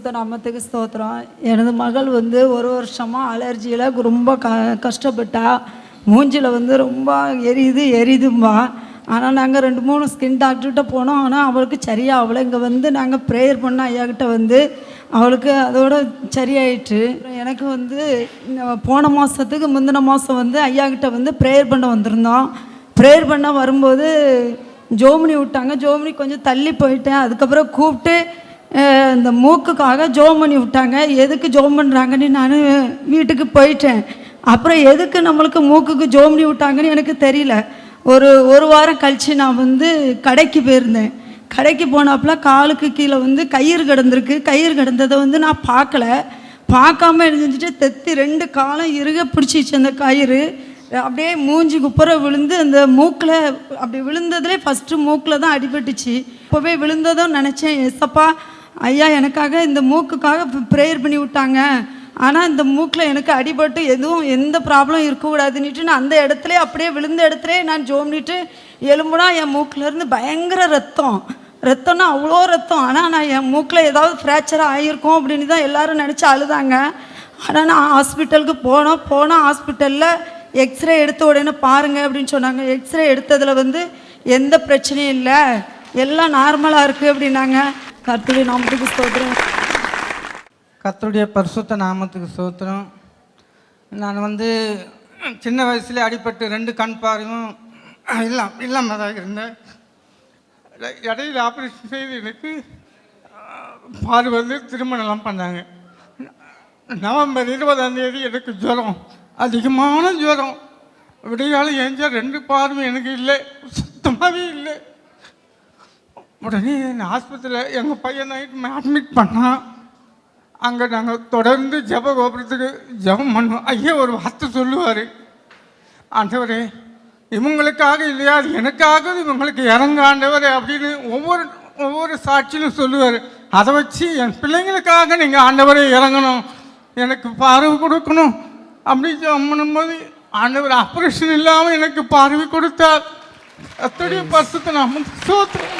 பரிசுத்த நாமத்துக்கு ஸ்தோத்திரம். எனது மகள் ஒரு வருஷமாக அலர்ஜியில் ரொம்ப கஷ்டப்பட்டா. மூஞ்சில் ரொம்ப எரியுதும்பா. ஆனால் நாங்கள் 2-3 ஸ்கின் டாக்டர்கிட்ட போனோம். ஆனால் அவளுக்கு சரியாகலை. இங்கே நாங்கள் ப்ரேயர் பண்ண ஐயாக்கிட்ட அவளுக்கு அதோட சரியாயிட்டு. எனக்கு போன மாதத்துக்கு முந்தின மாதம் ஐயாக்கிட்ட ப்ரேயர் பண்ண வந்திருந்தோம். ப்ரேயர் பண்ண வரும்போது ஜோமினி விட்டாங்க. ஜோமினி கொஞ்சம் தள்ளி போயிட்டேன். அதுக்கப்புறம் கூப்பிட்டு இந்த மூக்குக்காக ஜோம் பண்ணி விட்டாங்க. எதுக்கு ஜோம் பண்ணுறாங்கன்னு நான் வீட்டுக்கு போயிட்டேன். அப்புறம் எதுக்கு நம்மளுக்கு மூக்குக்கு ஜோம் பண்ணி விட்டாங்கன்னு எனக்கு தெரியல. ஒரு வாரம் கழித்து நான் கடைக்கு போயிருந்தேன். கடைக்கு போனாப்புல காலுக்கு கீழே கயிறு கிடந்திருக்கு. கயிறு கிடந்ததை நான் பார்க்காம இருந்துட்டு தெத்தி 2 காலம் இறுக பிடிச்சிச்சு. அந்த கயிறு அப்படியே மூஞ்சி குப்புற விழுந்து அந்த மூக்கில் அப்படி விழுந்ததுலேயே ஃபஸ்ட்டு மூக்கில் தான் அடிபட்டுச்சு. இப்போவே விழுந்ததும் நினச்சேன், எஸ்ஸப்பா ஐயா எனக்காக இந்த மூக்குக்காக ப்ரேயர் பண்ணி விட்டாங்க. ஆனால் இந்த மூக்கில் எனக்கு அடிபட்டு எந்த ப்ராப்ளம் இருக்கக்கூடாதுன்னுட்டு நான் அந்த இடத்துல அப்படியே விழுந்த இடத்துல நான் ஜோம்னிட்டு எலும்புனா என் மூக்கிலேருந்து பயங்கர ரத்தம்னா அவ்வளோ ரத்தம். ஆனால் நான் என் மூக்கில் ஏதாவது ஃப்ராக்சர் ஆகியிருக்கோம் அப்படின்னு தான் எல்லோரும் நினச்சி அழுதாங்க. ஆனால் நான் ஹாஸ்பிட்டலுக்கு போனோம். ஹாஸ்பிட்டலில் எக்ஸ்ரே எடுத்த உடனே பாருங்கள் அப்படின்னு சொன்னாங்க. எக்ஸ்ரே எடுத்ததில் எந்த பிரச்சனையும் இல்லை, எல்லாம் நார்மலாக இருக்குது அப்படின்னாங்க. கர்த்தருடைய நாமத்துக்கு ஸ்தோத்திரம். கர்த்தருடைய பரிசுத்த நாமத்துக்கு ஸ்தோத்திரம். நான் சின்ன வயசுல அடிபட்டு 2 கண் பார்வையும் இல்லாமல் தான் இருந்தேன். இடையில ஆப்ரேஷன் செய்து எனக்கு பார்வை திருமணம்லாம் பண்ணாங்க. நவம்பர் 20ஆம் தேதி எனக்கு ஜுரம், அதிகமான ஜுரம். விடையால் ஏஞ்சா 2 பார்வை எனக்கு இல்லை, சுத்தமாகவே இல்லை. உடனே ஆஸ்பத்திரியில் எங்கள் பையன் நைட்டு அட்மிட் பண்ணான். அங்கே நாங்கள் தொடர்ந்து ஜப கோபுரத்துக்கு ஜபம் பண்ணுவோம். ஐயா ஒரு வார்த்தை சொல்லுவார், ஆண்டவரே இவங்களுக்காக இல்லையா எனக்காக இவங்களுக்கு இறங்க ஆண்டவரே அப்படின்னு ஒவ்வொரு சாட்சியிலும் சொல்லுவார். அதை வச்சு என் பிள்ளைங்களுக்காக நீங்கள் ஆண்டவரே இறங்கணும், எனக்கு பார்வை கொடுக்கணும் அப்படின்னு பண்ணும்போது ஆண்டவர் ஆப்ரேஷன் இல்லாமல் எனக்கு பார்வை கொடுத்தார். அத்தோடைய பரிசுத்த நாமம் ஸ்தோத்திரம்.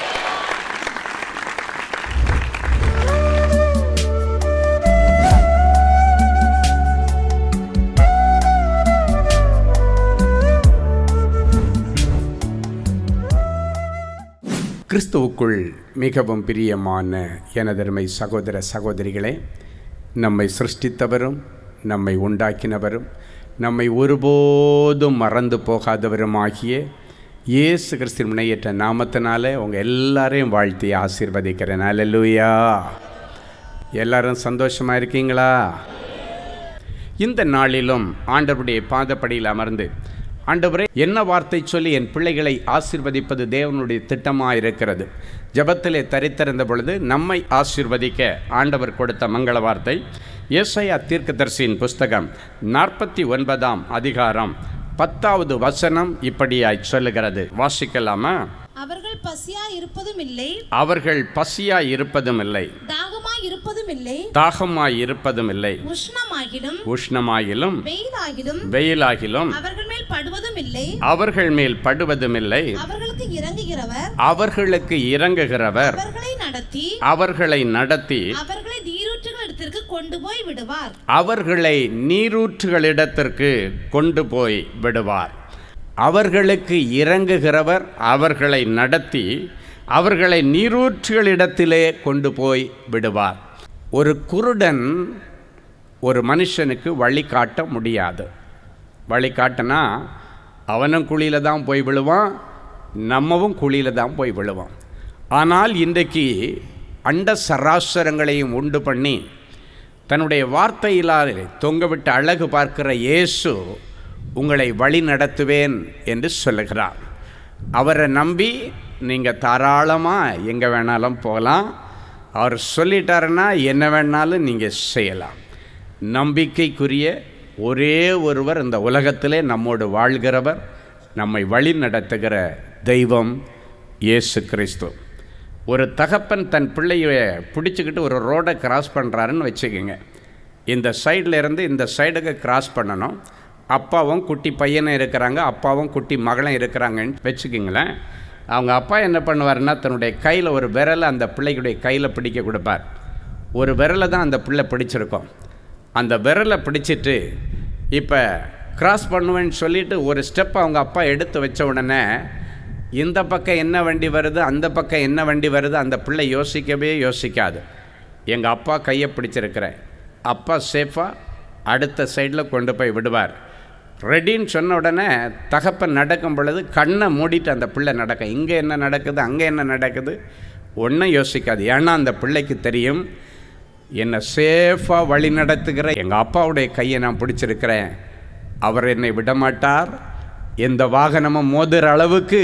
கிறிஸ்துவுக்குள் மிகவும் பிரியமான எனதருமை சகோதர சகோதரிகளே, நம்மை சிருஷ்டித்தவரும் நம்மை உண்டாக்கினவரும் நம்மை ஒருபோதும் மறந்து போகாதவருமாகிய இயேசு கிறிஸ்துவின் முனையற்ற நாமத்தினாலே உங்கள் எல்லாரையும் வாழ்த்தி ஆசீர்வதிக்கிறேன். அல்லேலூயா. எல்லாரும் சந்தோஷமாக இருக்கீங்களா? இந்த நாளிலும் ஆண்டவருடைய பாதப்படியில் அமர்ந்து, ஆண்டவரே என்ன வார்த்தை சொல்லி என் பிள்ளைகளை ஆசீர்வதிப்பது தேவனுடைய திட்டமாக இருக்கிறது. ஜெபத்திலே தரித்திருந்த பொழுது நம்மை ஆசீர்வதிக்க ஆண்டவர் கொடுத்த மங்கள வார்த்தை ஏசாயா தீர்க்கதரிசியின் புஸ்தகம் 49ஆம் அதிகாரம் 10வது வசனம் இப்படியாய் சொல்லுகிறது. வாசிக்கலாமா? அவர்கள் பசியாய் இருப்பதும் இல்லை, அவர்கள் பசியாய் இருப்பதும் இல்லை, தாகமாய் இருப்பதும் இல்லை, தாகமாய் இருப்பதும் இல்லை, உஷ்ணமாகிலும் வெயிலாகிலும் அவர்கள் மேல் படுவதும் இல்லை, அவர்கள் மேல் படுவதும் இல்லை. அவர்களுக்கு இறங்குகிறவர் அவர்களை நடத்தி அவர்களை நீரூற்றுகளிடத்திற்கு கொண்டு போய் விடுவார். அவர்களை நீரூற்றுகளிடத்திற்கு கொண்டு போய் விடுவார். அவர்களுக்கு இறங்குகிறவர் அவர்களை நடத்தி அவர்களை நீரூற்றுகளிடத்திலே கொண்டு போய் விடுவார். ஒரு குருடன் ஒரு மனுஷனுக்கு வழிகாட்ட முடியாது. வழிகாட்டினா அவனும் குழியில் தான் போய் விழுவான், நம்மவும் குழியில் தான் போய் விழுவான். ஆனால் இன்றைக்கு அண்ட சராசரங்களையும் உண்டு பண்ணி தன்னுடைய வார்த்தையிலால் தொங்கவிட்டு அழகு பார்க்கிற இயேசு உங்களை வழி நடத்துவேன் என்று சொல்லுகிறார். அவரை நம்பி நீங்கள் தாராளமாக எங்கே வேணாலும் போகலாம். அவர் சொல்லிட்டாருன்னா என்ன வேணாலும் நீங்கள் செய்யலாம். நம்பிக்கைக்குரிய ஒரே ஒருவர் இந்த உலகத்திலே நம்மோடு வாழ்கிறவர், நம்மை வழி நடத்துகிற தெய்வம் இயேசு கிறிஸ்து. ஒரு தகப்பன் தன் பிள்ளையை பிடிச்சிக்கிட்டு ஒரு ரோடை கிராஸ் பண்ணுறாருன்னு வச்சுக்கோங்க. இந்த சைடில் இருந்து இந்த சைடுக்கு கிராஸ் பண்ணணும். அப்பாவும் குட்டி பையனும் இருக்கிறாங்க, அப்பாவும் குட்டி மகளும் இருக்கிறாங்கன்னு வச்சுக்கிங்களேன். அவங்க அப்பா என்ன பண்ணுவார்னா தன்னுடைய கையில் ஒரு விரலை அந்த பிள்ளைக்குடைய கையில் பிடிக்க கொடுப்பார். ஒரு விரலை தான் அந்த பிள்ளை பிடிச்சிருக்கோம். அந்த விரலை பிடிச்சிட்டு இப்போ கிராஸ் பண்ணுவேன்னு சொல்லிவிட்டு ஒரு ஸ்டெப் அவங்க அப்பா எடுத்து வச்ச உடனே இந்த பக்கம் என்ன வண்டி வருது, அந்த பக்கம் என்ன வண்டி வருது, அந்த பிள்ளை யோசிக்கவே யோசிக்காது. எங்கள் அப்பா கையை பிடிச்சிருக்கிறேன், அப்பா சேஃபாக அடுத்த சைடில் கொண்டு போய் விடுவார். ரெடின்னு சொன்ன உடனே தகப்பன் நடக்கும் பொழுது கண்ணை மூடிட்டு அந்த பிள்ளை நடக்கும். இங்கே என்ன நடக்குது, அங்கே என்ன நடக்குது, ஒன்றும் யோசிக்காது. ஏன்னா அந்த பிள்ளைக்கு தெரியும், என்னை சேஃபாக வழி நடத்துகிற எங்கள் அப்பாவுடைய கையை நான் பிடிச்சிருக்கிறேன், அவர் என்னை விடமாட்டார், எந்த வாகனமும் மோதுகிற அளவுக்கு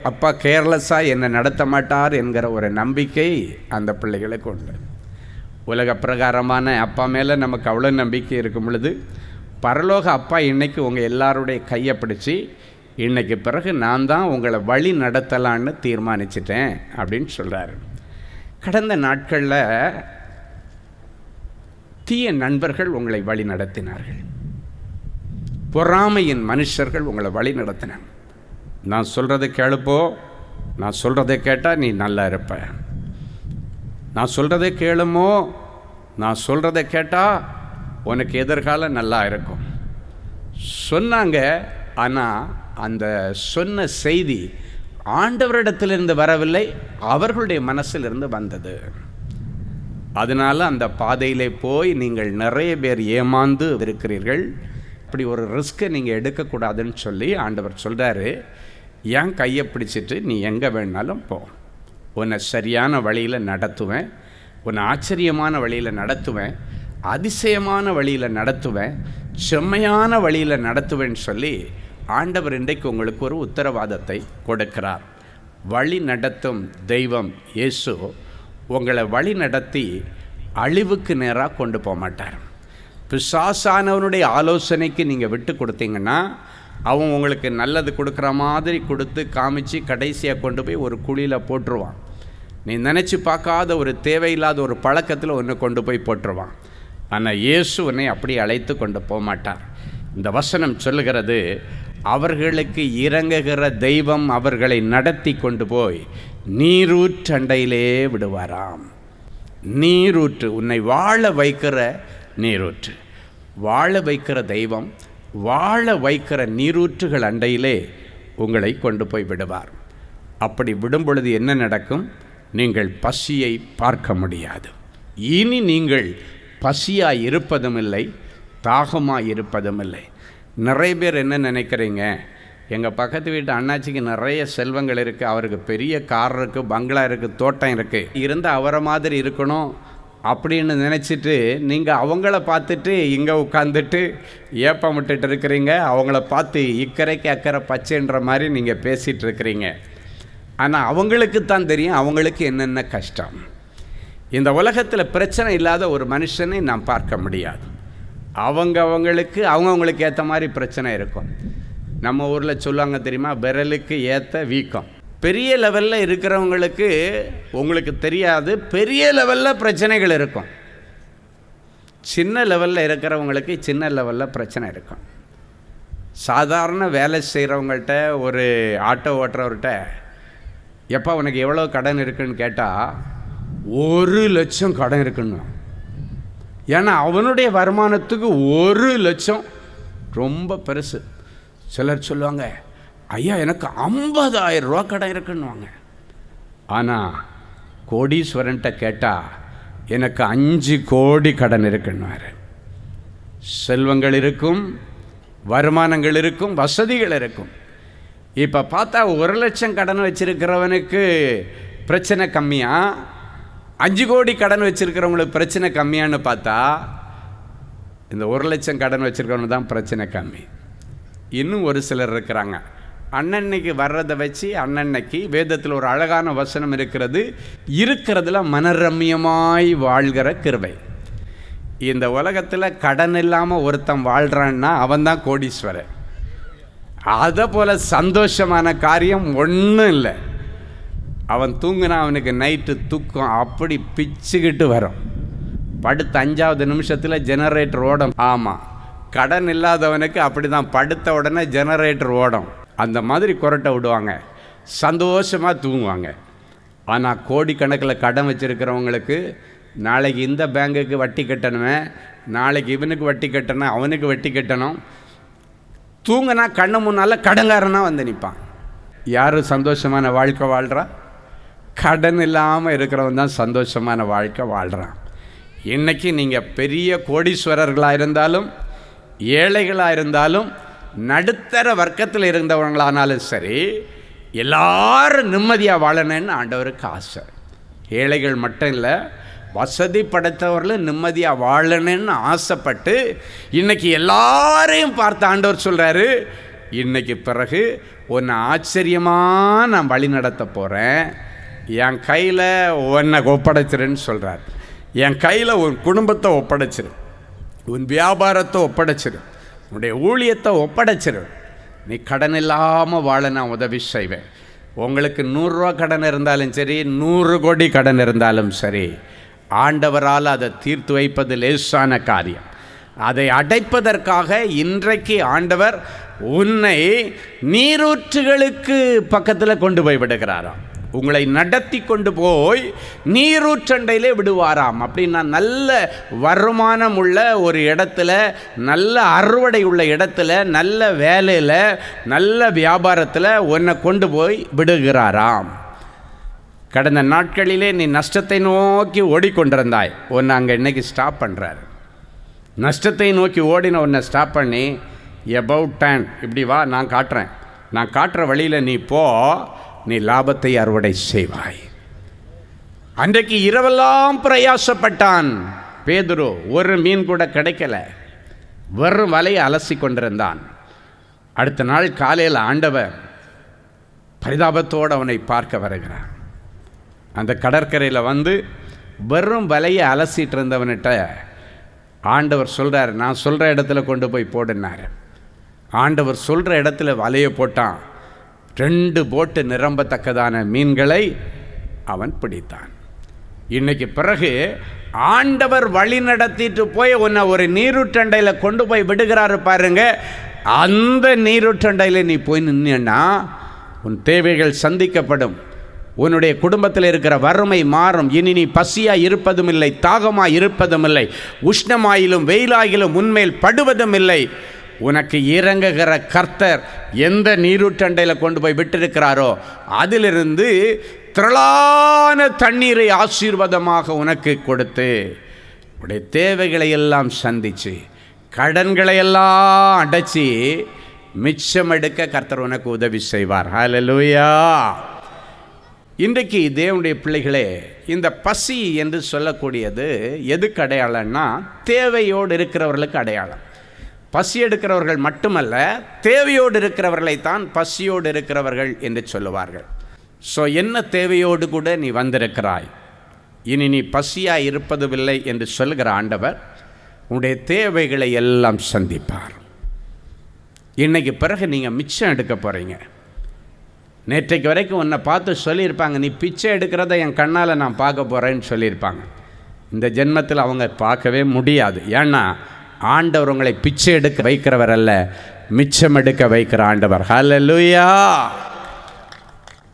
அப்பா கேர்லெஸ்ஸாக என்னை நடத்த மாட்டார் என்கிற ஒரு நம்பிக்கை அந்த பிள்ளைகளுக்கு உண்டு. உலக பிரகாரமான அப்பா மேலே நமக்கு அவ்வளோ நம்பிக்கை இருக்கும் பொழுது, பரலோக அப்பா இன்றைக்கி உங்கள் எல்லாருடைய கையை பிடிச்சி இன்றைக்கு பிறகு நான் தான் உங்களை வழி நடத்தலான்னு தீர்மானிச்சிட்டேன் அப்படின்னு சொல்கிறாரு. கடந்த நாட்களில் தீய நண்பர்கள் உங்களை வழி நடத்தினார்கள், பொறாமையின் மனுஷர்கள் உங்களை வழி நடத்தினாங்க. நான் சொல்கிறத கேளுப்போ, நான் சொல்கிறத கேட்டால் நீ நல்லா இருப்ப, நான் சொல்கிறத கேளுமோ, நான் சொல்கிறத கேட்டால் உனக்கு எதிர்காலம் நல்லா இருக்கும் சொன்னாங்க. ஆனால் அந்த சொன்ன செய்தி ஆண்டவரிடத்திலிருந்து வரவில்லை, அவர்களுடைய மனசிலிருந்து வந்தது. அதனால் அந்த பாதையிலே போய் நீங்கள் நிறைய பேர் ஏமாந்து இருக்கிறீர்கள். அப்படி ஒரு ரிஸ்க்கை நீங்கள் எடுக்கக்கூடாதுன்னு சொல்லி ஆண்டவர் சொல்கிறாரு, ஏன் கையை பிடிச்சிட்டு நீ எங்கே வேணாலும் போ, உன்னை சரியான வழியில் நடத்துவேன், உன்னை ஆச்சரியமான வழியில் நடத்துவேன், அதிசயமான வழியில் நடத்துவேன், செம்மையான வழியில் நடத்துவேன்னு சொல்லி ஆண்டவர் இன்றைக்கு உங்களுக்கு ஒரு உத்தரவாதத்தை கொடுக்கிறார். வழி நடத்தும் தெய்வம் இயேசு உங்களை வழி நடத்தி அழிவுக்கு நேராக கொண்டு போக மாட்டார். பிசாசானவனுடைய ஆலோசனைக்கு நீங்கள் விட்டு கொடுத்தீங்கன்னா அவன் உங்களுக்கு நல்லது கொடுக்குற மாதிரி கொடுத்து காமிச்சு கடைசியாக கொண்டு போய் ஒரு குழியில் போட்டுருவான். நீ நினச்சி பார்க்காத ஒரு தேவையில்லாத ஒரு பழக்கத்தில் ஒன்று கொண்டு போய் போட்டுருவான். ஆனால் இயேசு உன்னை அப்படி அழைத்து கொண்டு போக மாட்டார். இந்த வசனம் சொல்லுகிறது, அவர்களுக்கு இறங்குகிற தெய்வம் அவர்களை நடத்தி கொண்டு போய் நீரூற்றண்டையிலே விடுவாராம். நீரூற்று, உன்னை வாழ வைக்கிற நீரூற்று, வாழ வைக்கிற தெய்வம் வாழ வைக்கிற நீரூற்றுகள் அண்டையிலே உங்களை கொண்டு போய் விடுவார். அப்படி விடும் பொழுது என்ன நடக்கும்? நீங்கள் பசியை பார்க்க முடியாது. இனி நீங்கள் பசியாக இருப்பதும் இல்லை, தாகமாக இருப்பதும் இல்லை. நிறைய பேர் என்ன நினைக்கிறீங்க, எங்கள் பக்கத்து வீட்டு அண்ணாச்சிக்கு நிறைய செல்வங்கள் இருக்குது, அவருக்கு பெரிய கார் இருக்குது, பங்களா இருக்குது, தோட்டம் இருக்குது, இருந்து அவரை மாதிரி இருக்கணும் அப்படின்னு நினச்சிட்டு நீங்கள் அவங்கள பார்த்துட்டு இங்கே உட்காந்துட்டு ஏப்பமிட்டு இருக்கிறீங்க. அவங்கள பார்த்து இக்கரைக்கு அக்கறை பச்சைன்ற மாதிரி நீங்கள் பேசிகிட்டு இருக்கிறீங்க. ஆனால் அவங்களுக்கு தான் தெரியும் அவங்களுக்கு என்னென்ன கஷ்டம். இந்த உலகத்தில் பிரச்சனை இல்லாத ஒரு மனுஷனை நாம் பார்க்க முடியாது. அவங்களுக்கு ஏற்ற மாதிரி பிரச்சனை இருக்கும். நம்ம ஊரில் சொல்லுவாங்க தெரியுமா, விரலுக்கு ஏற்ற வீக்கம். பெரிய லெவலில் இருக்கிறவங்களுக்கு உங்களுக்கு தெரியாது, பெரிய லெவலில் பிரச்சனைகள் இருக்கும். சின்ன லெவலில் இருக்கிறவங்களுக்கு சின்ன லெவலில் பிரச்சனை இருக்கும். சாதாரண வேலை செய்கிறவங்கள்ட்ட, ஒரு ஆட்டோ ஓட்டுறவர்கிட்ட எப்போ உனக்கு எவ்வளோ கடன் இருக்குன்னு கேட்டால் 1,00,000 கடன் இருக்குன்னு. ஏன்னா அவனுடைய வருமானத்துக்கு 1,00,000 ரொம்ப பெருசு. சிலர் சொல்லுவாங்க, ஐயா எனக்கு 50,000 ரூபா கடன் இருக்குன்னுவாங்க. ஆனால் கோடீஸ்வரன்ட்ட கேட்டால் எனக்கு 5 கோடி கடன் இருக்குன்னுவார். செல்வங்கள் இருக்கும், வருமானங்கள் இருக்கும், வசதிகள் இருக்கும். இப்போ பார்த்தா 1,00,000 கடன் வச்சிருக்கிறவனுக்கு பிரச்சனை கம்மியா, 5 கோடி கடன் வச்சுருக்கிறவங்களுக்கு பிரச்சனை கம்மியான்னு பார்த்தா இந்த 1,00,000 கடன் வச்சுருக்கிறவனு தான் பிரச்சனை கம்மி. இன்னும் ஒரு சிலர் இருக்கிறாங்க, அண்ணன்னைக்கு வர்றதை வச்சு அண்ணன்னைக்கு வேதத்தில் ஒரு அழகான வசனம் இருக்கிறது, இருக்கிறதுல மனரம்யமாய் வாழ்கிற கிருபை. இந்த உலகத்தில் கடன் இல்லாமல் ஒருத்தன் வாழ்கிறான்னா அவன்தான் கோடீஸ்வரன். அதை போல் சந்தோஷமான காரியம் ஒன்றும் இல்லை. அவன் தூங்குனா அவனுக்கு நைட்டு தூக்கம் அப்படி பிச்சுக்கிட்டு வரும். படுத்த 5வது நிமிஷத்தில் ஜெனரேட்டர் ஓடும். ஆமாம், கடன் இல்லாதவனுக்கு அப்படி தான், படுத்த உடனே ஜெனரேட்டர் ஓடும். அந்த மாதிரி கொரட்டை விடுவாங்க, சந்தோஷமாக தூங்குவாங்க. ஆனால் கோடிக்கணக்கில் கடன் வச்சுருக்கிறவங்களுக்கு நாளைக்கு இந்த பேங்குக்கு வட்டி கட்டணுமே, நாளைக்கு இவனுக்கு வட்டி கட்டணும், அவனுக்கு வட்டி கட்டணும். தூங்கினா கண்ணு முன்னால் கடங்காரனாக வந்து நிற்பான். யார் சந்தோஷமான வாழ்க்கை வாழ்கிறா? கடன் இல்லாமல் இருக்கிறவன் தான் சந்தோஷமான வாழ்க்கை வாழ்கிறான். இன்றைக்கி நீங்கள் பெரிய கோடீஸ்வரர்களாக இருந்தாலும், ஏழைகளாக இருந்தாலும், நடுத்தர வர்க்கத்தில் இருந்தவங்களானாலும் சரி, எல்லாரும் நிம்மதியாக வாழணுன்னு ஆண்டவருக்கு ஆசை. ஏழைகள் மட்டும் இல்லை, வசதி படைத்தவர்களும் நிம்மதியாக வாழணுன்னு ஆசைப்பட்டு இன்றைக்கி எல்லாரையும் பார்த்து ஆண்டவர் சொல்கிறாரு, இன்றைக்கு பிறகு உன்னை ஆச்சரியமாக நான் வழி நடத்த போகிறேன், என் கையில் உன்னை ஒப்படைச்சிருன்னு சொல்கிறார். என் கையில் உன் குடும்பத்தை ஒப்படைச்சிரு, உன் வியாபாரத்தை ஒப்படைச்சிரு, உன்னுடைய ஊழியத்தை ஒப்படைச்சிரு. நீ கடன் இல்லாமல் வாழ நான் உதவி செய்வேன். உங்களுக்கு 100 ரூபா கடன் இருந்தாலும் சரி, 100 கோடி கடன் இருந்தாலும் சரி, ஆண்டவரால் அதை தீர்த்து வைப்பது லேசான காரியம். அதை அடைப்பதற்காக இன்றைக்கு ஆண்டவர் உன்னை நீரூற்றுகளுக்கு பக்கத்தில் கொண்டு போய் விடுகிறாராம். உங்களை நடத்தி கொண்டு போய் நீரூற்றண்டையிலே விடுவாராம். அப்படின்னா நல்ல வருமானம் உள்ள ஒரு இடத்துல, நல்ல அறுவடை உள்ள இடத்துல, நல்ல வேலையில், நல்ல வியாபாரத்தில் உன்னை கொண்டு போய் விடுகிறாராம். கடந்த நாட்களிலே நீ நஷ்டத்தை நோக்கி ஓடிக்கொண்டிருந்தாய், உன்னை அங்கே இன்னைக்கு ஸ்டாப் பண்ணுறாரு. நஷ்டத்தை நோக்கி ஓடின உன்னை ஸ்டாப் பண்ணி, எபவுட் டைம் இப்படி வா, நான் காட்டுறேன், நான் காட்டுற வழியில் நீ போ, நீ லாபத்தை அறுவடை செய்வாய். அன்றைக்கு இரவெல்லாம் பிரயாசப்பட்டான் பேதுரு, ஒரு மீன் கூட கிடைக்கல, வெறும் வலையை அலசி கொண்டிருந்தான். அடுத்த நாள் காலையில் ஆண்டவர் பரிதாபத்தோடு அவனை பார்க்க வருகிறார். அந்த கடற்கரையில் வந்து வெறும் வலையை அலசிட்டு இருந்தவன்கிட்ட ஆண்டவர் சொல்கிறார், நான் சொல்கிற இடத்துல கொண்டு போய் போடுனார். ஆண்டவர் சொல்கிற இடத்துல வலையை போட்டான். 2 போட்டு நிரம்பத்தக்கதான மீன்களை அவன் பிடித்தான். இன்னைக்கு பிறகு ஆண்டவர் வழி நடத்திட்டு போய் உன்னை ஒரு நீரூற்றண்டையில் கொண்டு போய் விடுகிறாரு பாருங்க. அந்த நீரூற்றண்டையில் நீ போய் நின்னா உன் தேவைகள் சந்திக்கப்படும். உன்னுடைய குடும்பத்தில் இருக்கிற வறுமை மாறும். இனி நீ பசியாக இருப்பதும் இல்லை, தாகமாக இருப்பதும் இல்லை, உஷ்ணமாயிலும் வெயிலாகிலும் உன்மேல் படுவதும் இல்லை. உனக்கு இறங்குகிற கர்த்தர் எந்த நீரூற்றண்டையில் கொண்டு போய் விட்டிருக்கிறாரோ அதிலிருந்து திரளான தண்ணீரை ஆசீர்வாதமாக உனக்கு கொடுத்து உடைய தேவைகளை எல்லாம் சந்தித்து கடன்களை எல்லாம் அடைச்சி மிச்சம் எடுக்க கர்த்தர் உனக்கு உதவி செய்வார். ஹல்லேலூயா. இன்றைக்கு தேவனுடைய பிள்ளைகளே, இந்த பசி என்று சொல்லக்கூடியது எதுக்கு அடையாளம்னா தேவையோடு இருக்கிறவர்களுக்கு அடையாளம். பசி எடுக்கிறவர்கள் மட்டுமல்ல, தேவையோடு இருக்கிறவர்களை தான் பசியோடு இருக்கிறவர்கள் என்று சொல்லுவார்கள். ஸோ என்ன தேவையோடு கூட நீ வந்திருக்கிறாய், இனி நீ பசியாக இருப்பதுமில்லை என்று சொல்லுகிற ஆண்டவர் உன்னுடைய தேவைகளை எல்லாம் சந்திப்பார். இன்னைக்கு பிறகு நீங்கள் மிச்சம் எடுக்க போகிறீங்க. நேற்றைக்கு வரைக்கும் உன்னை பார்த்து சொல்லியிருப்பாங்க, நீ பிச்சை எடுக்கிறத என் கண்ணால் நான் பார்க்க போகிறேன்னு சொல்லியிருப்பாங்க. இந்த ஜென்மத்தில் அவங்க பார்க்கவே முடியாது. ஏன்னா ஆண்டவர் உங்களை பிச்சை எடுக்க வைக்கிறவர் அல்ல, மிச்சம் எடுக்க வைக்கிற ஆண்டவர். ஹல்லேலூயா.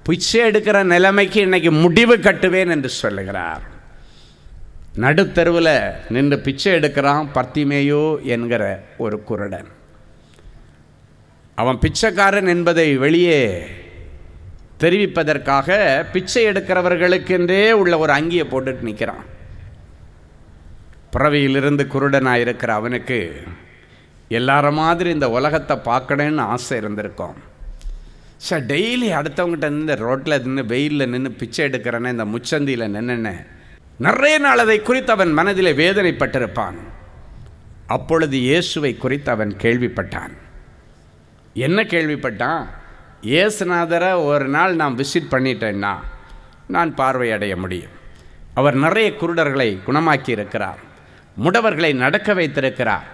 பிச்சை எடுக்கிற நிலைமைக்கு இன்னைக்கு முடிவு கட்டுவேன் என்று சொல்லுகிறார். நடுத்தருவில் நின்று பிச்சை எடுக்கிறான் பர்த்திமேயு என்கிற ஒரு குருடன். அவன் பிச்சைக்காரன் என்பதை வெளியே தெரிவிப்பதற்காக பிச்சை எடுக்கிறவர்களுக்கென்றே உள்ள ஒரு அங்கியை போட்டுட்டு நிற்கிறான். பிறவியிலிருந்து குருடனாக இருக்கிற அவனுக்கு எல்லார மாதிரி இந்த உலகத்தை பார்க்கணுன்னு ஆசை இருந்திருக்கும். சார் டெய்லி அடுத்தவங்ககிட்ட நின்று ரோட்டில் நின்று வெயிலில் நின்று பிச்சை எடுக்கிறேன்னு இந்த முச்சந்தியில் நின்றுன்னு நிறைய நாள் அதை குறித்து அவன் மனதில் வேதனைப்பட்டிருப்பான். அப்பொழுது இயேசுவை குறித்து அவன் கேள்விப்பட்டான். என்ன கேள்விப்பட்டான்? இயேசுநாதரை ஒரு நாள் நான் விசிட் பண்ணிட்டேன்னா நான் பார்வையடைய முடியும். அவர் நிறைய குருடர்களை குணமாக்கி இருக்கிறார், முடவர்களை நடக்க வைத்திருக்கிறார்,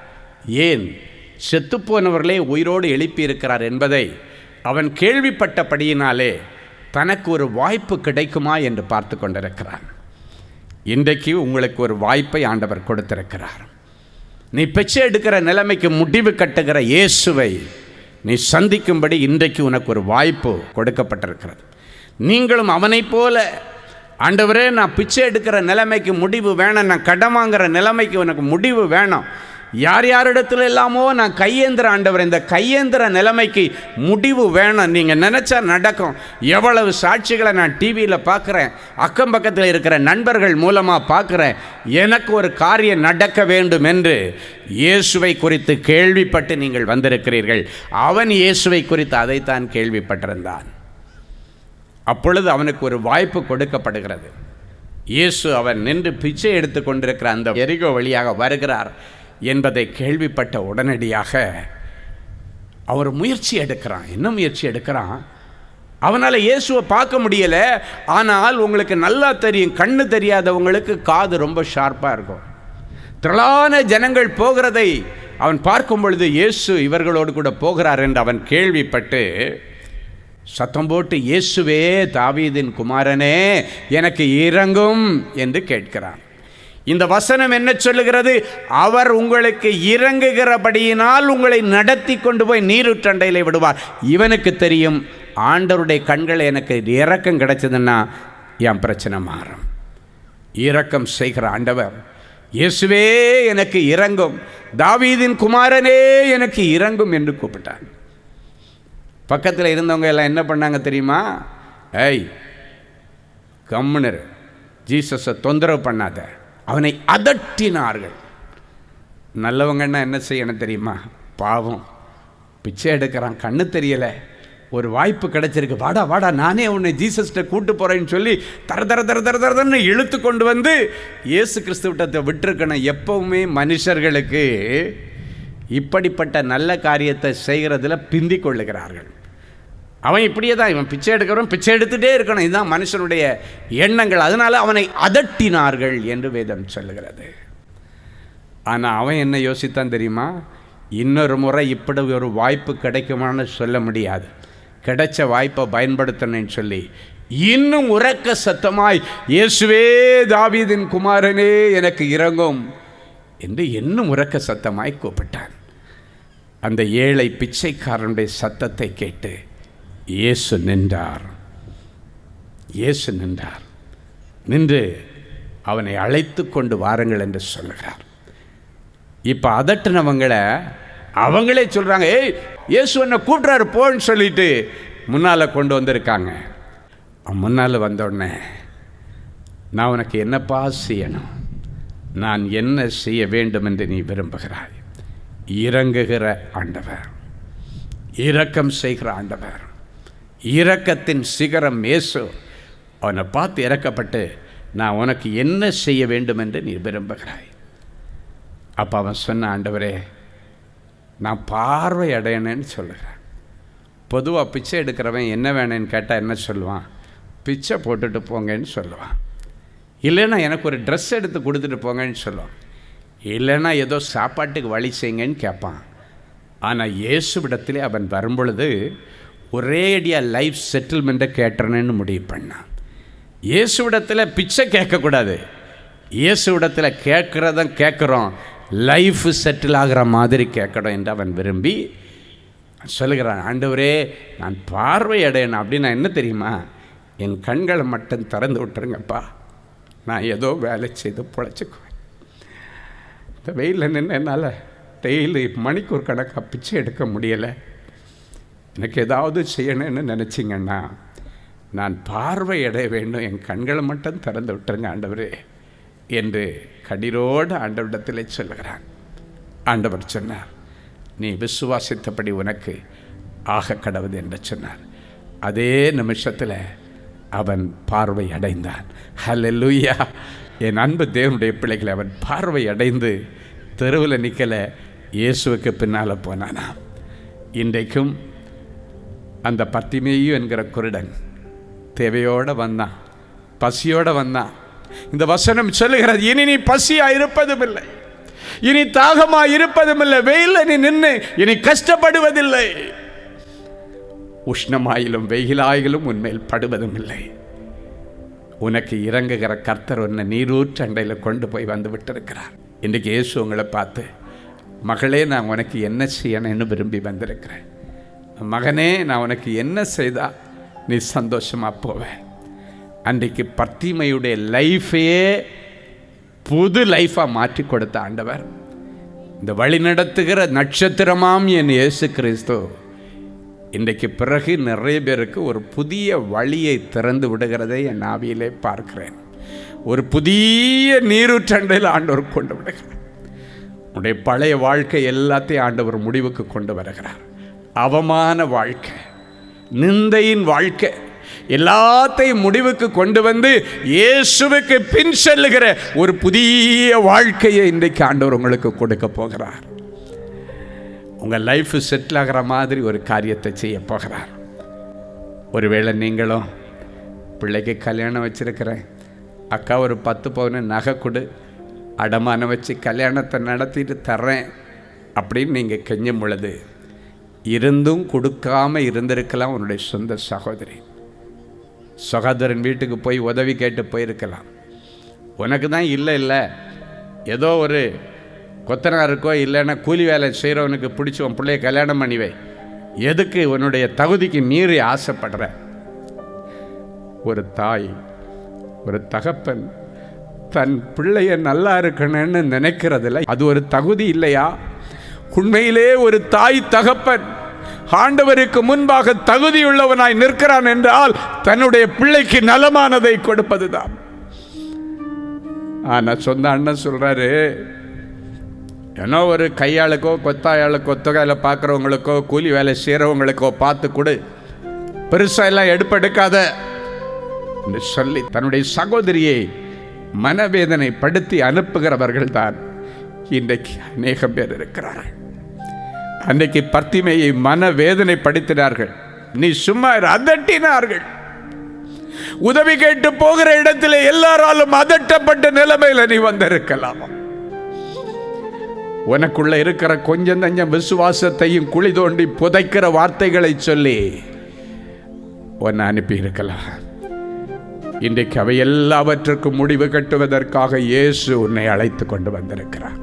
ஏன் செத்துப்போனவர்களே உயிரோடு எழுப்பியிருக்கிறார் என்பதை அவன் கேள்விப்பட்டபடியினாலே தனக்கு ஒரு வாய்ப்பு கிடைக்குமா என்று பார்த்து கொண்டிருக்கிறான். இன்றைக்கு உங்களுக்கு ஒரு வாய்ப்பை ஆண்டவர் கொடுத்திருக்கிறார். நீ பிச்சை எடுக்கிற நிலைமைக்கு முடிவு கட்டுகிற இயேசுவை நீ சந்திக்கும்படி இன்றைக்கு உனக்கு ஒரு வாய்ப்பு கொடுக்கப்பட்டிருக்கிறது. நீங்களும் அவனைப் போல ஆண்டவரே, நான் பிச்சை எடுக்கிற நிலைமைக்கு முடிவு வேணும், நான் கடன் வாங்குற நிலைமைக்கு எனக்கு முடிவு வேணும், யார் யாரிடத்துல எல்லாமோ நான் கையேந்திர ஆண்டவர், இந்த கையேந்திர நிலைமைக்கு முடிவு வேணும், நீங்கள் நினச்சா நடக்கும். எவ்வளவு சாட்சிகளை நான் டிவியில் பார்க்குறேன், அக்கம் பக்கத்தில் இருக்கிற நண்பர்கள் மூலமாக பார்க்குறேன். எனக்கு ஒரு காரியம் நடக்க வேண்டும் என்று இயேசுவை குறித்து கேள்விப்பட்டு நீங்கள் வந்திருக்கிறீர்கள். அவன் இயேசுவை குறித்து அதைத்தான் கேள்விப்பட்டிருந்தான். அப்பொழுது அவனுக்கு ஒரு வாய்ப்பு கொடுக்கப்படுகிறது. இயேசு அவன் நின்று பிச்சை எடுத்து கொண்டிருக்கிற அந்த எரிகோ வழியாக வருகிறார் என்பதை கேள்விப்பட்ட உடனடியாக அவர் முயற்சி எடுக்கிறான். என்ன முயற்சி எடுக்கிறான்? அவனால் இயேசுவை பார்க்க முடியலை. ஆனால் உங்களுக்கு நல்லா தெரியும், கண்ணு தெரியாதவங்களுக்கு காது ரொம்ப ஷார்ப்பாக இருக்கும். திரளான ஜனங்கள் போகிறதை அவன் பார்க்கும் பொழுது இயேசு இவர்களோடு கூட போகிறார் என்று அவன் கேள்விப்பட்டு சத்தம் போட்டு, இயேசுவே, தாவீதின் குமாரனே, எனக்கு இரங்கும் என்று கேட்கிறான். இந்த வசனம் என்ன சொல்லுகிறது? அவர் உங்களுக்கு இறங்குகிறபடியினால் உங்களை நடத்தி கொண்டு போய் நீருற்றண்டையிலே விடுவார். இவனுக்கு தெரியும், ஆண்டவருடைய கண்கள் எனக்கு இரக்கம் கிடைச்சதுன்னா என் பிரச்சனை மாறும். இரக்கம் செய்கிற ஆண்டவர், இயேசுவே எனக்கு இரங்கும், தாவீதின் குமாரனே எனக்கு இரங்கும் என்று கூப்பிட்டான். பக்கத்தில் இருந்தவங்க எல்லாம் என்ன பண்ணாங்க தெரியுமா? ஏய், கம்முனர், ஜீசஸை தொந்தரவு பண்ணாத, அவனை அதட்டினார்கள். நல்லவங்கன்னா என்ன செய்யணும் தெரியுமா? பாவம், பிச்சை எடுக்கிறான், கண்ணு தெரியலை, ஒரு வாய்ப்பு கிடைச்சிருக்கு, வாடா வாடா, நானே உன்னை ஜீசஸ்கிட்ட கூட்டு போகிறேன்னு சொல்லி தரன்னு இழுத்து கொண்டு வந்து இயேசு கிறிஸ்துவிட்ட விட்டுருக்கணும். எப்பவுமே மனுஷர்களுக்கு இப்படிப்பட்ட நல்ல காரியத்தை செய்கிறதுல பிந்தி கொள்ளுகிறார்கள். அவன் இப்படியே தான், இவன் பிச்சை எடுக்கிறவன் பிச்சை எடுத்துகிட்டே இருக்கணும், இதுதான் மனுஷனுடைய எண்ணங்கள். அதனால் அவனை அதட்டினார்கள் என்று வேதம் சொல்லுகிறது. ஆனால் அவன் என்ன யோசித்தான் தெரியுமா? இன்னொரு முறை இப்படி ஒரு வாய்ப்பு கிடைக்குமான்னு சொல்ல முடியாது, கிடைச்ச வாய்ப்பை பயன்படுத்தணும்னு சொல்லி இன்னும் உரக்க சத்தமாய், இயேசுவே, தாவீதின் குமாரனே, எனக்கு இரங்கும் என்று இன்னும் உரக்க சத்தமாய் கூப்பிட்டான். அந்த ஏழை பிச்சைக்காரனுடைய சத்தத்தை கேட்டு இயேசு நின்றார். இயேசு நின்றார். நின்று அவனை அழைத்து கொண்டு வாருங்கள் என்று சொல்லுகிறார். இப்போ அதட்டினவங்களை அவங்களே சொல்கிறாங்க, ஏய், இயேசு என்னை கூட்டுறாரு போன்னு சொல்லிட்டு முன்னால் கொண்டு வந்திருக்காங்க. முன்னால் வந்தோடனே, நான் உனக்கு என்னப்பா செய்யணும், நான் என்ன செய்ய வேண்டும் என்று நீ விரும்புகிறாய்? இரங்குகிற ஆண்டவர், இரக்கம் செய்கிற ஆண்டவர், இரக்கத்தின் சிகரம் இயேசு. அவனை பார்த்து இறக்கப்பட்டு, நான் உனக்கு என்ன செய்ய வேண்டும் என்று நீ விரும்புகிறாய்? அப்போ அவன் சொன்ன, ஆண்டவரே, நான் பார்வை அடையணுன்னு சொல்லுகிறேன். பொதுவாக பிச்சை எடுக்கிறவன் என்ன வேணும்னு கேட்டால் என்ன சொல்லுவான்? பிச்சை போட்டுட்டு போங்கன்னு சொல்லுவான். இல்லைன்னா எனக்கு ஒரு ட்ரெஸ் எடுத்து கொடுத்துட்டு போங்கன்னு சொல்லுவான். இல்லைன்னா ஏதோ சாப்பாட்டுக்கு வழி செய்யுங்கன்னு கேட்பான். ஆனால் இயேசுவிடத்திலே அவன் வரும்பொழுது ஒரேடியாக லைஃப் செட்டில்மெண்ட்டை கேட்டுறேன்னு முடிவு பண்ணான். இயேசுவிடத்தில் பிச்சை கேட்கக்கூடாது, இயேசுவிடத்தில் கேட்குறதான் கேட்குறோம், லைஃப் செட்டில் ஆகிற மாதிரி கேட்கணும் என்று அவன் விரும்பி சொல்லுகிறான். ஆண்டவரே, நான் பார்வை அடையணும் அப்படின்னா என்ன தெரியுமா? என் கண்களை மட்டும் திறந்து விட்டுருங்கப்பா, நான் ஏதோ வேலை செய்து பிழைச்சிக்குவேன். இந்த வெயிலில் நின்று என்னால் டெய்லி மணிக்கூர் கணக்காக பிச்சை எடுக்க முடியலை. எனக்கு ஏதாவது செய்யணும்னு நினச்சிங்கன்னா நான் பார்வை அடைய வேண்டும், என் கண்களை மட்டும் திறந்து விட்டுருங்க ஆண்டவரே என்று கடிரோடு ஆண்டவரிடத்திலே சொல்லுகிறான். ஆண்டவர் சொன்னார், நீ விசுவாசித்தபடி உனக்கு ஆக கடவுது என்று சொன்னார். அதே நிமிஷத்தில் அவன் பார்வை அடைந்தான். ஹல்லேலூயா! என் அன்பு தேவனுடைய பிள்ளைகளை, அவன் பார்வை அடைந்து தெருவில் நிற்கலை, இயேசுவுக்கு பின்னால் போனானா. இன்றைக்கும் அந்த பர்த்திமேயு என்கிற குருடன் தேவையோடு வந்தான், பசியோடு வந்தான். இந்த வசனம் சொல்லுகிறது, இனி நீ பசியாக இருப்பதும் இல்லை, இனி தாகமாக இருப்பதும் இல்லை, வெயிலில் நீ நின்று இனி கஷ்டப்படுவதில்லை, உஷ்ணமாயிலும் வெயிலாயிலும் உன்மேல் படுவதும் இல்லை. உனக்கு இறங்குகிற கர்த்தர் உன்னை நீரூற்று அண்டையில் கொண்டு போய் வந்து விட்டிருக்கிறார். இன்றைக்கு இயேசு உங்களை பார்த்து, மகளே, நான் உனக்கு என்ன செய்யணும்னு விரும்பி அன்றைக்கு பர்த்திமையுடைய லைஃபையே புது லைஃபாக மாற்றி கொடுத்த ஆண்டவர், இந்த வழி நடத்துகிற நட்சத்திரமாம் என் இயேசு கிறிஸ்து இன்றைக்கு பிறகு நிறைய பேருக்கு ஒரு புதிய வழியை திறந்து விடுகிறதை என் ஆவியிலே பார்க்கிறேன். ஒரு புதிய நீரூற்றண்டையில் ஆண்டவர் கொண்டு விடுகிறார். உடைய பழைய வாழ்க்கை எல்லாத்தையும் ஆண்டவர் முடிவுக்கு கொண்டு வருகிறார். அவமான வாழ்க்கை, நிந்தையின் வாழ்க்கை எல்லாத்தையும் முடிவுக்கு கொண்டு வந்து இயேசுவுக்கு பின் செல்லுகிற ஒரு புதிய வாழ்க்கையை இன்றைக்கு ஆண்டவர் உங்களுக்கு கொடுக்க போகிறார். உங்கள் லைஃப் செட்டில் ஆகிற மாதிரி ஒரு காரியத்தை செய்ய போகிறார். ஒருவேளை நீங்களும் பிள்ளைக்கு கல்யாணம் வச்சிருக்கிறேன், அக்கா ஒரு 10 பவுன் நகை கொடு, அடமானம் வச்சு கல்யாணத்தை நடத்திட்டு தர்றேன் அப்படின்னு நீங்கள் கெஞ்சும் பொழுது இருந்தும் கொடுக்காம இருந்திருக்கலாம். உன்னுடைய சொந்த சகோதரன் வீட்டுக்கு போய் உதவி கேட்டு போயிருக்கலாம். உனக்கு தான் இல்லை ஏதோ ஒரு கொத்தனாருக்கோ இல்லைன்னா கூலி வேலை செய்கிறவனுக்கு பிடிச்சி உன் பிள்ளைய கல்யாணம் பண்ணிவை, எதுக்கு உன்னுடைய தகுதிக்கு மீறி ஆசைப்படுற? ஒரு தாய், ஒரு தகப்பன் தன் பிள்ளைய நல்லா இருக்கணும்னு நினைக்கிறதில்ல, அது ஒரு தகுதி இல்லையா? உண்மையிலே ஒரு தாய் தகப்பன் ஆண்டவருக்கு முன்பாக தகுதியுள்ளவனாய் நிற்கிறான் என்றால் தன்னுடைய பிள்ளைக்கு நலமானதை கொடுப்பதுதான். ஆனால் சொந்த அண்ணன் சொல்றாரு, ஏன்னோ ஒரு கையாளுக்கோ கொத்தாயாளுக்கோ கொத்தகையில் பார்க்குறவங்களுக்கோ கூலி வேலை செய்கிறவங்களுக்கோ பார்த்து கொடு, பெருசாக எல்லாம் எடுப்பெடுக்காத என்று சொல்லி தன்னுடைய சகோதரியை மனவேதனை படுத்தி அனுப்புகிறவர்கள் தான் இன்றைக்கு அநேகம் பேர் இருக்கிறார்கள். அன்றைக்கு பர்த்திமையை மனவேதனை படுத்தினார்கள், நீ சும்மா அதட்டினார்கள். உதவி கேட்டு போகிற இடத்துல எல்லாராலும் அதட்டப்பட்ட நிலைமையில் நீ வந்திருக்கலாமா? உனக்குள்ள இருக்கிற கொஞ்சம் நஞ்சம் விசுவாசத்தையும் குழி தோண்டி புதைக்கிற வார்த்தைகளை சொல்லி உன்னை அனுப்பி இருக்கலாம். இன்றைக்கு அவை எல்லாவற்றுக்கும் முடிவு கட்டுவதற்காக இயேசு உன்னை அழைத்து கொண்டு வந்திருக்கிறார்.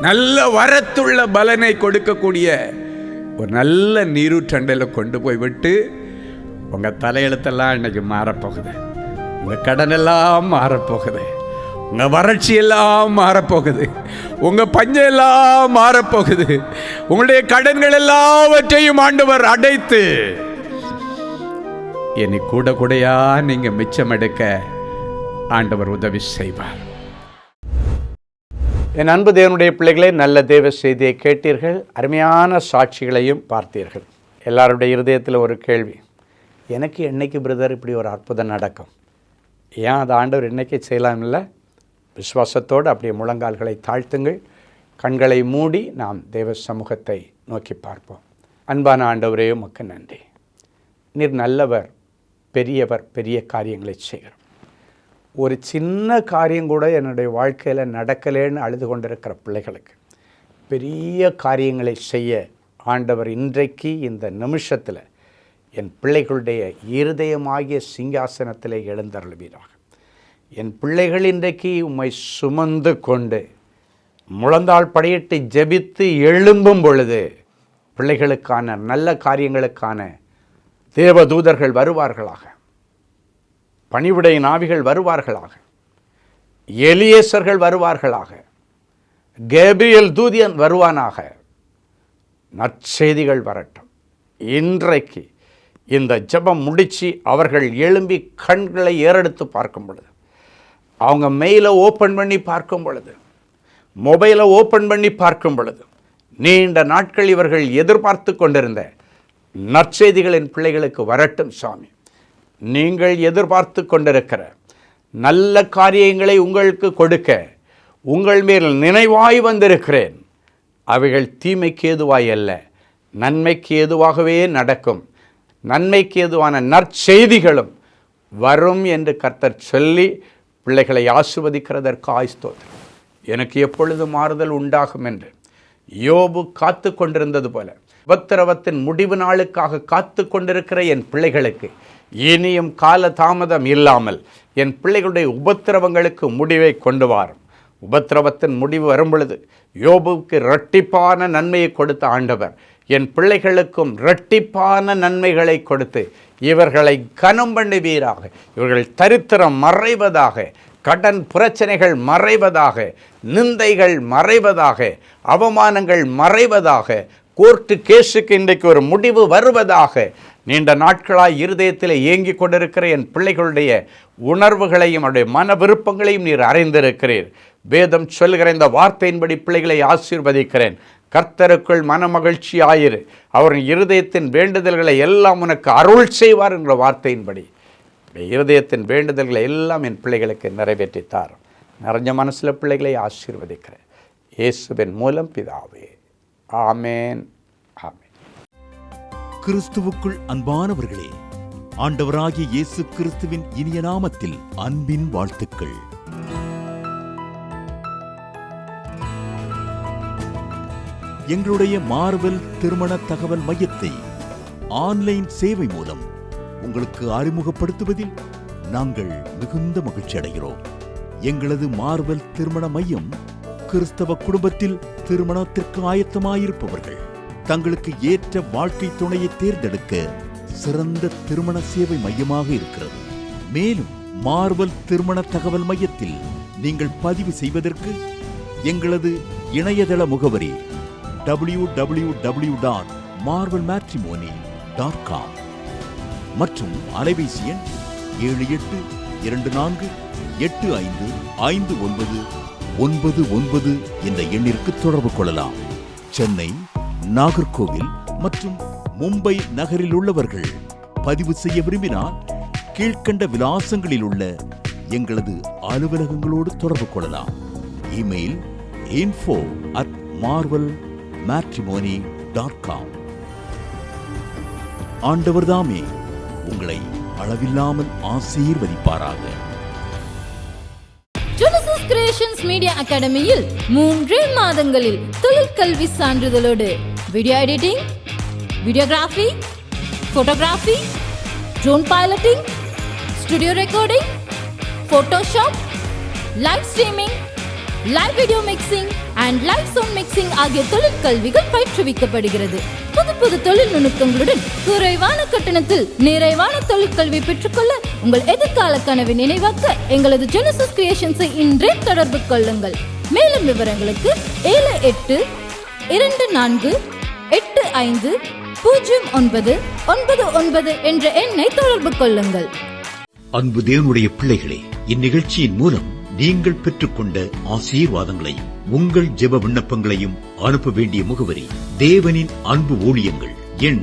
நல்ல வரத்துள்ள பலனை கொடுக்கக்கூடிய ஒரு நல்ல நீரூற்றண்டையில் கொண்டு போய் விட்டு உங்கள் தலையெழுத்தெல்லாம் இன்னைக்கு மாறப்போகுது, உங்கள் கடனெல்லாம் மாறப்போகுது, உங்கள் வறட்சி எல்லாம் மாறப்போகுது, உங்கள் பஞ்சம் எல்லாம் மாறப்போகுது, உங்களுடைய கடன்கள் எல்லாவற்றையும் ஆண்டவர் அடைத்து என்னை கூட கூடையா நீங்கள் மிச்சம் எடுக்க ஆண்டவர் உதவி செய்வார். என் அன்பு தேவனுடைய பிள்ளைகளே, நல்ல தேவ செய்தியை கேட்டீர்கள், அருமையான சாட்சிகளையும் பார்த்தீர்கள். எல்லாருடைய இருதயத்தில் ஒரு கேள்வி, எனக்கு என்னைக்கு பிரதர் இப்படி ஒரு அற்புதம் நடக்கும்? ஏன் அது ஆண்டவர் என்னைக்கு செய்யலாம் இல்லை? விசுவாசத்தோடு அப்படியே முழங்கால்களை தாழ்த்துங்கள், கண்களை மூடி நாம் தேவ சமூகத்தை நோக்கி பார்ப்போம். அன்பான ஆண்டவரே, உமக்கு நன்றி. நீர் நல்லவர், பெரியவர், பெரிய காரியங்களை செய்கிறோம். ஒரு சின்ன காரியம் கூட என்னுடைய வாழ்க்கையில் நடக்கலேன்னு அழுது கொண்டிருக்கிற பிள்ளைகளுக்கு பெரிய காரியங்களை செய்ய ஆண்டவர் இன்றைக்கு இந்த நிமிஷத்தில் என் பிள்ளைகளுடைய இருதயமாகிய சிங்காசனத்தில் எழுந்தருளுவீராக. என் பிள்ளைகள் இன்றைக்கு உம்மை சுமந்து கொண்டு முழந்தாள் படியிட்டு ஜெபித்து எழும்பும் பொழுது பிள்ளைகளுக்கான நல்ல காரியங்களுக்கான தேவதூதர்கள் வருவார்களாக, பணிவிடையின் ஆவிகள் வருவார்களாக, எலியேசர்கள் வருவார்களாக, கேப்ரியல் தூதியன் வருவானாக. நற்செய்திகள் வரட்டும். இன்றைக்கு இந்த ஜெபம் முடித்து அவர்கள் எழும்பி கண்களை ஏறெடுத்து பார்க்கும் பொழுது, அவங்க மெயிலை ஓப்பன் பண்ணி பார்க்கும் பொழுது, மொபைலை ஓப்பன் பண்ணி பார்க்கும் பொழுது, நீண்ட நாட்கள் இவர்கள் எதிர்பார்த்து கொண்டிருந்த நற்செய்திகளின் பிள்ளைகளுக்கு வரட்டும் சுவாமி. நீங்கள் எதிர்பார்த்து கொண்டிருக்கிற நல்ல காரியங்களை உங்களுக்கு கொடுக்க உங்கள் மேல் நினைவாய் வந்திருக்கிறேன். அவைகள் தீமைக்கு ஏதுவாய் அல்ல, நன்மைக்கு ஏதுவாகவே நடக்கும். நன்மைக்கு ஏதுவான நற்செய்திகளும் வரும் என்று கர்த்தர் சொல்லி பிள்ளைகளை ஆசீர்வதிக்கிறதற்கு ஸ்தோத்திரம். எனக்கு எப்பொழுது மாறுதல் உண்டாகும் என்று யோபு காத்து கொண்டிருந்தது போல உபத்திரவத்தின் முடிவு நாளுக்காக காத்து கொண்டிருக்கிற என் பிள்ளைகளுக்கு இனியும் கால தாமதம் இல்லாமல் என் பிள்ளைகளுடைய உபத்திரவங்களுக்கு முடிவை கொண்டு வாரும். உபத்திரவத்தின் முடிவு வரும் பொழுது யோபுவுக்கு இரட்டிப்பான நன்மையை கொடுத்த ஆண்டவர் என் பிள்ளைகளுக்கும் இரட்டிப்பான நன்மைகளை கொடுத்து இவர்களை கனம் பண்ணுவீராக. இவர்கள் தரித்திரம் மறைவதாக, கடன் பிரச்சனைகள் மறைவதாக, நிந்தைகள் மறைவதாக, அவமானங்கள் மறைவதாக, கோர்ட்டு கேஸுக்கு இன்றைக்கு ஒரு முடிவு வருவதாக. நீண்ட நாட்களாய் இருதயத்தில் ஏங்கிக் கொண்டிருக்கிற என் பிள்ளைகளுடைய உணர்வுகளையும் அவருடைய மன விருப்பங்களையும் நீர் அறிந்திருக்கிறீர். வேதம் சொல்லுகிற இந்த வார்த்தையின்படி பிள்ளைகளை ஆசீர்வதிக்கிறேன். கர்த்தருக்குள் மன மகிழ்ச்சியாயிரு, அவரின் இருதயத்தின் வேண்டுதல்களை எல்லாம் உனக்கு அருள் செய்வார் என்ற வார்த்தையின்படி இருதயத்தின் வேண்டுதல்களை எல்லாம் என் பிள்ளைகளுக்கு நிறைவேற்றித்தார். நிறைஞ்ச மனசில் பிள்ளைகளை ஆசீர்வதிக்கிறேன் இயேசுவின் மூலம் பிதாவே, ஆமேன், ஆமேன். கிறிஸ்துவுக்குள் அன்பானவர்களே, ஆண்டவராகிய இயேசு கிறிஸ்துவின் இனிய நாமத்தில் அன்பின் வாழ்த்துக்கள். எங்களுடைய மார்வெல் திருமண தகவல் மையத்தை ஆன்லைன் சேவை மூலம் உங்களுக்கு அறிமுகப்படுத்துவதில் நாங்கள் மிகுந்த மகிழ்ச்சி அடைகிறோம். எங்களது மார்வெல் திருமண மையம் கிறிஸ்தவ குடும்பத்தில் திருமணத்திற்கு ஆயத்தமாயிருப்பவர்கள் தங்களுக்கு ஏற்ற வாழ்க்கை துணையை தேர்ந்தெடுக்க சிறந்த திருமண சேவை மையமாக இருக்கிறது. மேலும் மார்வெல் திருமண தகவல் மையத்தில் நீங்கள் பதிவு செய்வதற்கு எங்களது இணையதள முகவரி www.marvelmatrimony.com மற்றும் அலைபேசி எண் 7824855999 என்ற எண்ணிற்கு தொடர்பு கொள்ளலாம். சென்னை, நாகர்கோவில் மற்றும் மும்பை நகரில் உள்ளவர்கள் பதிவு செய்ய விரும்பினால் கீழ்கண்ட விலாசங்களில் உள்ள எங்களது அலுவலகங்களோடு தொடர்பு கொள்ளலாம். Email info@marvelmatrimony.com. ஆண்டவர் தாமே உங்களை அளவில்லாமல் ஆசீர்வதிப்பாராக. ஜெனசிஸ் கிரியேஷன்ஸ் மீடியா அகாடமியில் 3 மாதங்களில் தொழிற்கல்வி சான்றிதழோடு video editing, videography, photography, drone piloting, studio recording, Photoshop, live streaming, live video mixing and live sound mixing ஆகிய தொழிற்கல்விகள் பயிற்றுவிக்கப்படுகிறது. புது தொழில் நுணுக்கங்களுடன் குறைவான கட்டணத்தில் நிறைவான தொழிற்கல்வி பெற்றுக்கொள்ள உங்கள் எதிர்கால கனவை நினைவாக்க எங்களது ஜெனசிஸ் கிரியேஷன்ஸை இன்றே தொடர்பு கொள்ளுங்கள். மேலும் விவரங்களுக்கு 7824850999 என்ற எண்ணை தொடர்பு கொள்ளுங்கள். அன்பு தேவனுடைய பிள்ளைகளே, இந்நிகழ்ச்சியின் மூலம் நீங்கள் பெற்றுக்கொண்ட ஆசீர்வாதங்களையும் உங்கள் ஜெப விண்ணப்பங்களையும் அனுப்ப வேண்டிய முகவரி தேவனின் அன்பு ஊழியங்கள், எண்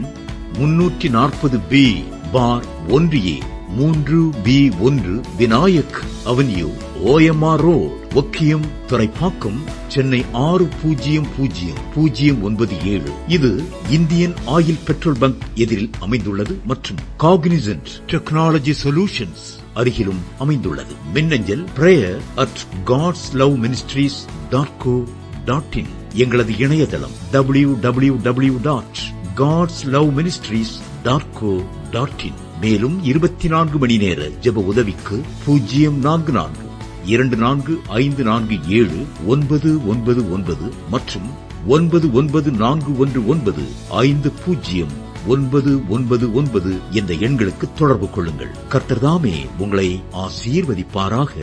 340B/1A 3B1 Vinayak avenue, OMR road, Okkiyam, Thoraipakkam, Chennai 600097. இது இந்தியன் ஆயில் பெட்ரோல் பங்க் எதிரில் அமைந்துள்ளது மற்றும் காக்னிசன்ட் டெக்னாலஜி சொல்யூஷன்ஸ் அருகிலும் அமைந்துள்ளது. மின்னஞ்சல் prayer@godsloveministries.co.in. எங்களது இணையதளம் www.godsloveministries.co.in. மேலும் 24 மணி நேர ஜெப உதவிக்கு 0444544799 மற்றும் 9941950999 என்ற எண்களுக்கு தொடர்பு கொள்ளுங்கள். கர்த்தர் தாமே உங்களை ஆசீர்வதிப்பாராக.